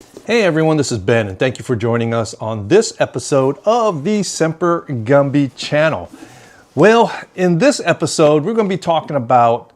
Hey everyone, this is Ben and thank you for joining us on this episode of the Semper Gumby channel. Well, in this episode, we're going to be talking about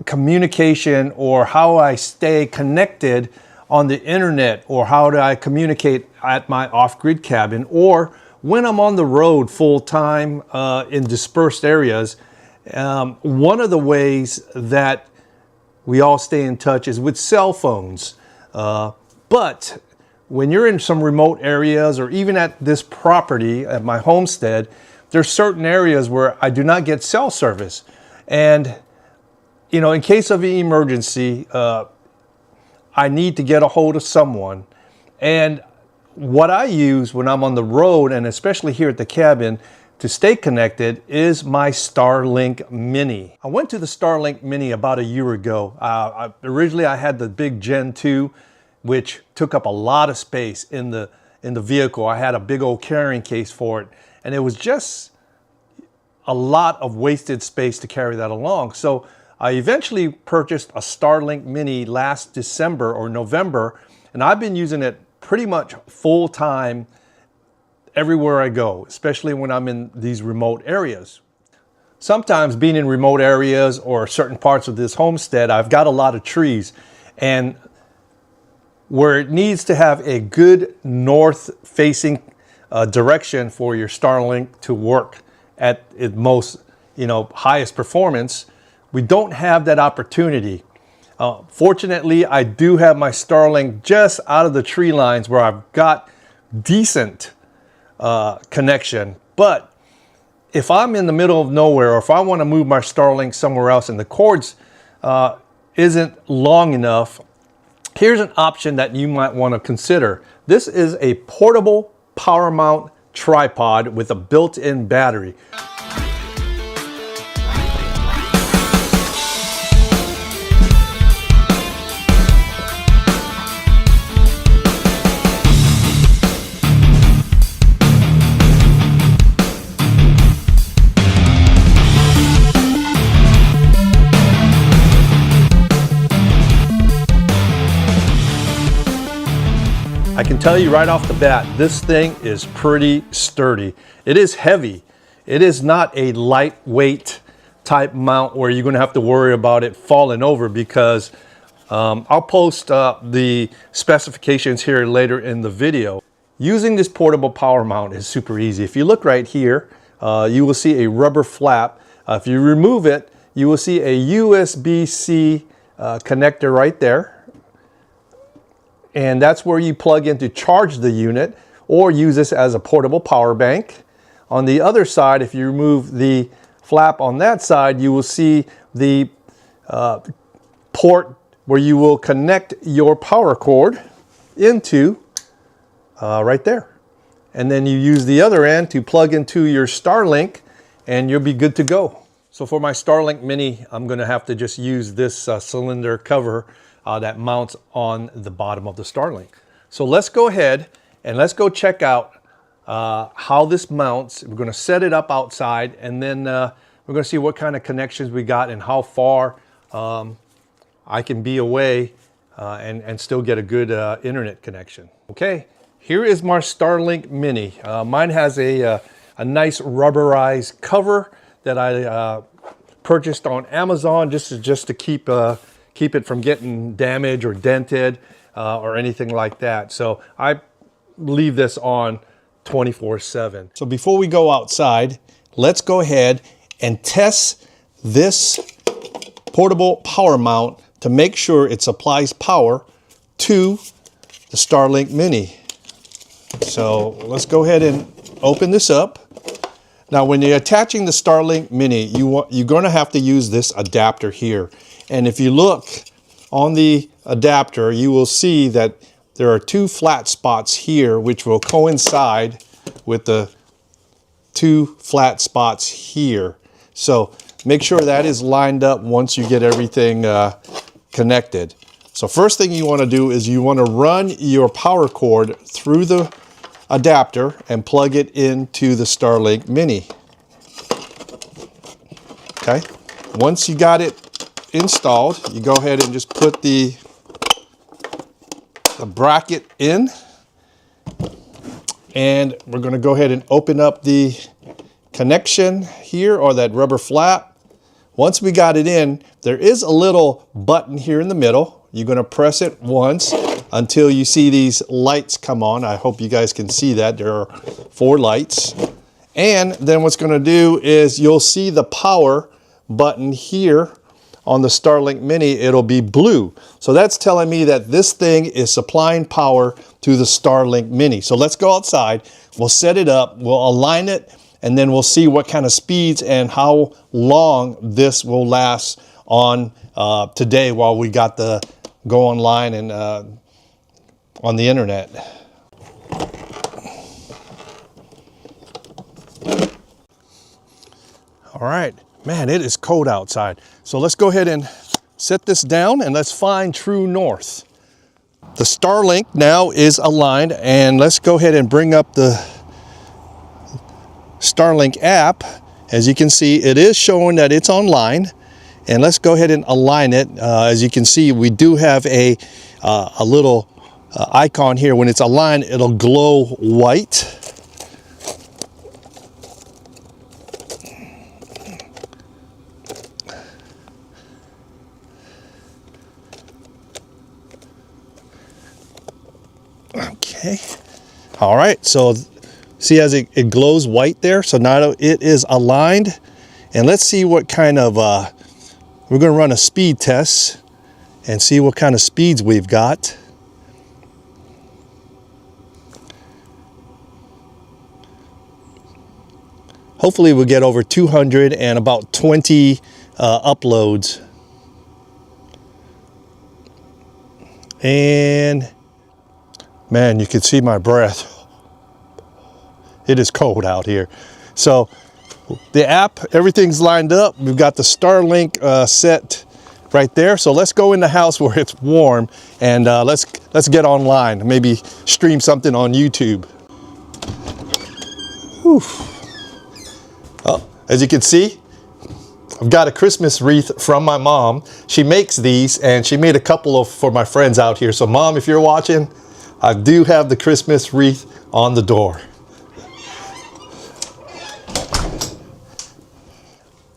communication, or how I stay connected on the internet, or how do I communicate at my off-grid cabin, or when I'm on the road full-time in dispersed areas. One of the ways that we all stay in touch is with cell phones. But when you're in some remote areas, or even at this property, at my homestead, there's certain areas where I do not get cell service. And, you know, in case of an emergency, I need to get a hold of someone. And what I use when I'm on the road, and especially here at the cabin, to stay connected is my Starlink Mini. I went to the Starlink Mini about a year ago. Originally, I had the big Gen 2, which took up a lot of space in the vehicle. I had a big old carrying case for it, and it was just a lot of wasted space to carry that along. So I eventually purchased a Starlink Mini last December or November, and I've been using it pretty much full time everywhere I go, especially when I'm in these remote areas. Sometimes being in remote areas or certain parts of this homestead, I've got a lot of trees, and where it needs to have a good north-facing direction for your Starlink to work at its most, highest performance, we don't have that opportunity. Fortunately, I do have my Starlink just out of the tree lines where I've got decent connection. But if I'm in the middle of nowhere, or if I want to move my Starlink somewhere else and the cords isn't long enough, here's an option that you might want to consider. This is a portable power mount tripod with a built-in battery. I can tell you right off the bat, this thing is pretty sturdy. It is heavy. It is not a lightweight type mount where you're going to have to worry about it falling over, because I'll post the specifications here later in the video. Using this portable power mount is super easy. If you look right here, you will see a rubber flap. If you remove it, you will see a USB-C connector right there. And that's where you plug in to charge the unit, or use this as a portable power bank. On the other side, if you remove the flap on that side, you will see the port where you will connect your power cord into right there. And then you use the other end to plug into your Starlink, and you'll be good to go. So for my Starlink Mini, I'm going to have to just use this cylinder cover that mounts on the bottom of the Starlink. So let's go ahead and let's go check out how this mounts. We're going to set it up outside, and then we're going to see what kind of connections we got and how far I can be away and still get a good internet connection. Okay, here is my Starlink Mini. Mine has a nice rubberized cover that I purchased on Amazon just to keep it from getting damaged or dented or anything like that. So I leave this on 24/7. So before we go outside, let's go ahead and test this portable power mount to make sure it supplies power to the Starlink Mini. So let's go ahead and open this up. Now, when you're attaching the Starlink Mini, you're going to have to use this adapter here. And if you look on the adapter, you will see that there are two flat spots here, which will coincide with the two flat spots here. So make sure that is lined up once you get everything connected. So first thing you want to do is you want to run your power cord through the adapter and plug it into the Starlink Mini. Okay, once you got it installed, you go ahead and just put the the bracket in. And we're going to go ahead and open up the connection here, or that rubber flap. Once we got it in, there is a little button here in the middle. You're going to press it once until you see these lights come on. I hope you guys can see that. There are 4 lights. And then what's going to do is you'll see the power button here on the Starlink Mini. It'll be blue. So that's telling me that this thing is supplying power to the Starlink Mini. So let's go outside. We'll set it up. We'll align it. And then we'll see what kind of speeds and how long this will last on today while we got the go online and on the internet. All right, man, it is cold outside. So let's go ahead and set this down and let's find true north. The Starlink now is aligned, and let's go ahead and bring up the Starlink app. As you can see, it is showing that it's online, and let's go ahead and align it. As you can see, we do have a little icon here. When it's aligned, it'll glow white. Okay. All right, so see as it glows white there? So now it is aligned. And let's see what kind of, we're gonna run a speed test and see what kind of speeds we've got. Hopefully we'll get over 200 and about 20 uploads. And man, you can see my breath. It is cold out here. So the app, everything's lined up. We've got the Starlink set right there. So let's go in the house where it's warm and let's get online. Maybe stream something on YouTube. Whew. Oh, as you can see, I've got a Christmas wreath from my mom. She makes these, and she made a couple for my friends out here. So Mom, if you're watching, I do have the Christmas wreath on the door.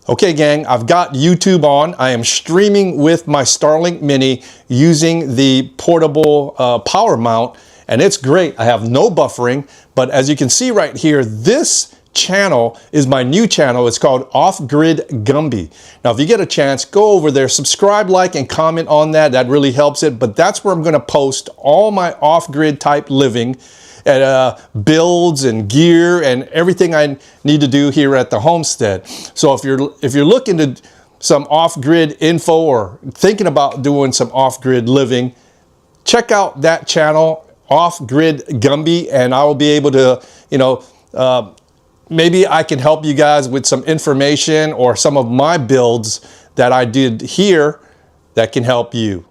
Okay, gang, I've got YouTube on. I am streaming with my Starlink Mini using the portable power mount, and it's great. I have no buffering, but as you can see right here, this channel is my new channel. It's called Off Grid Gumby. Now, if you get a chance, go over there, subscribe, like, and comment on that. That really helps it. But that's where I'm going to post all my off-grid type living, builds and gear and everything I need to do here at the homestead. So if you're looking to some off-grid info or thinking about doing some off-grid living, check out that channel, Off Grid Gumby, and I will be able to, maybe I can help you guys with some information or some of my builds that I did here that can help you.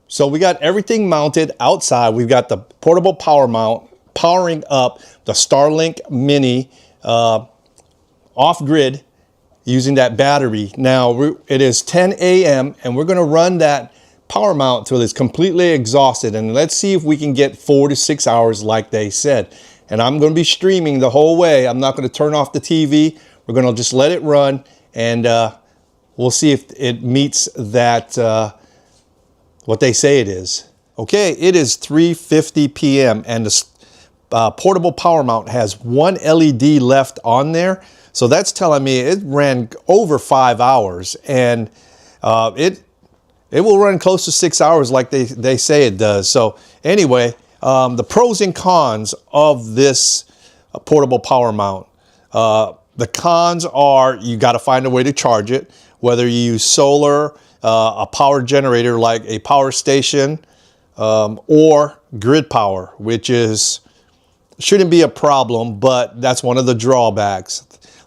So we got everything mounted outside. We've got the portable power mount powering up the Starlink Mini off-grid using that battery. Now it is 10 a.m. and we're going to run that power mount till it's completely exhausted, and let's see if we can get 4 to 6 hours like they said. And I'm going to be streaming the whole way. I'm not going to turn off the TV. We're going to just let it run, and we'll see if it meets that what they say it is. Okay, it is 3:50 p.m. and the portable power mount has one LED left on there. So that's telling me it ran over 5 hours, and it will run close to 6 hours like they say it does. So anyway, the pros and cons of this portable power mount. The cons are you got to find a way to charge it, whether you use solar, a power generator like a power station, or grid power, which shouldn't be a problem, but that's one of the drawbacks.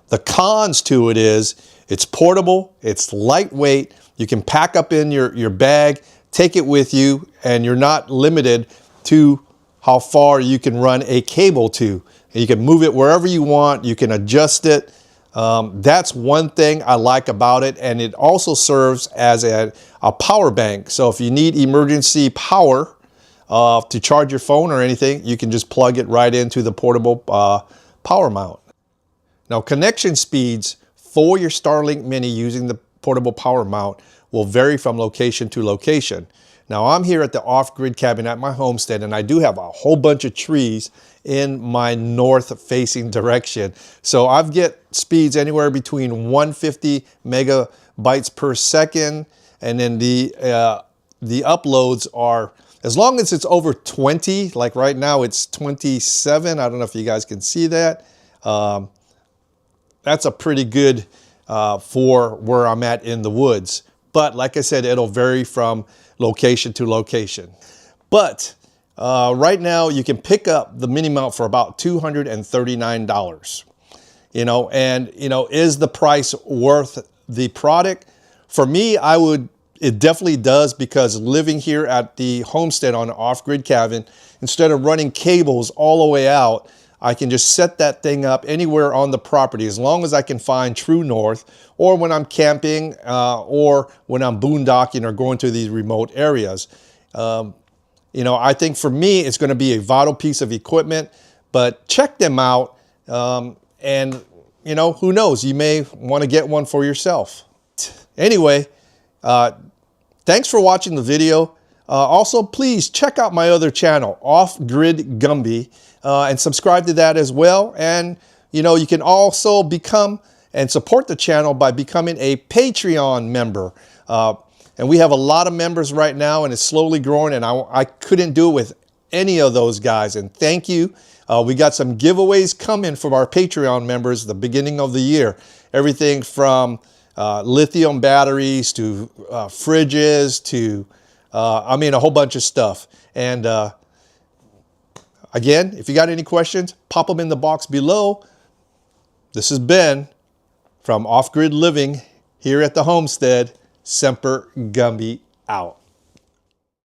The cons to it is it's portable, it's lightweight, you can pack up in your bag, take it with you, and you're not limited to how far you can run a cable to. You can move it wherever you want, you can adjust it. That's one thing I like about it, and it also serves as a power bank. So if you need emergency power, to charge your phone or anything, you can just plug it right into the portable power mount. Now, connection speeds for your Starlink Mini using the portable power mount will vary from location to location. Now, I'm here at the off-grid cabin at my homestead, and I do have a whole bunch of trees in my north-facing direction. So I get speeds anywhere between 150 megabytes per second, and then the uploads are, as long as it's over 20, like right now it's 27. I don't know if you guys can see that. That's a pretty good for where I'm at in the woods. But like I said, it'll vary from location to location. But right now you can pick up the mini mount for about $239. And is the price worth the product? For me, it definitely does, because living here at the homestead on an off-grid cabin, instead of running cables all the way out, I can just set that thing up anywhere on the property, as long as I can find true north, or when I'm camping, or when I'm boondocking or going to these remote areas. I think for me, it's going to be a vital piece of equipment, but check them out. And who knows, you may want to get one for yourself. Anyway, thanks for watching the video. Also, please check out my other channel, Off Grid Gumby, and subscribe to that as well. And, you can also become and support the channel by becoming a Patreon member. And we have a lot of members right now, and it's slowly growing, and I couldn't do it with any of those guys. And thank you. We got some giveaways coming from our Patreon members at the beginning of the year. Everything from lithium batteries to fridges to, a whole bunch of stuff. And again, if you got any questions, pop them in the box below. This is Ben from Off Grid Living here at the homestead. Semper Gumby out.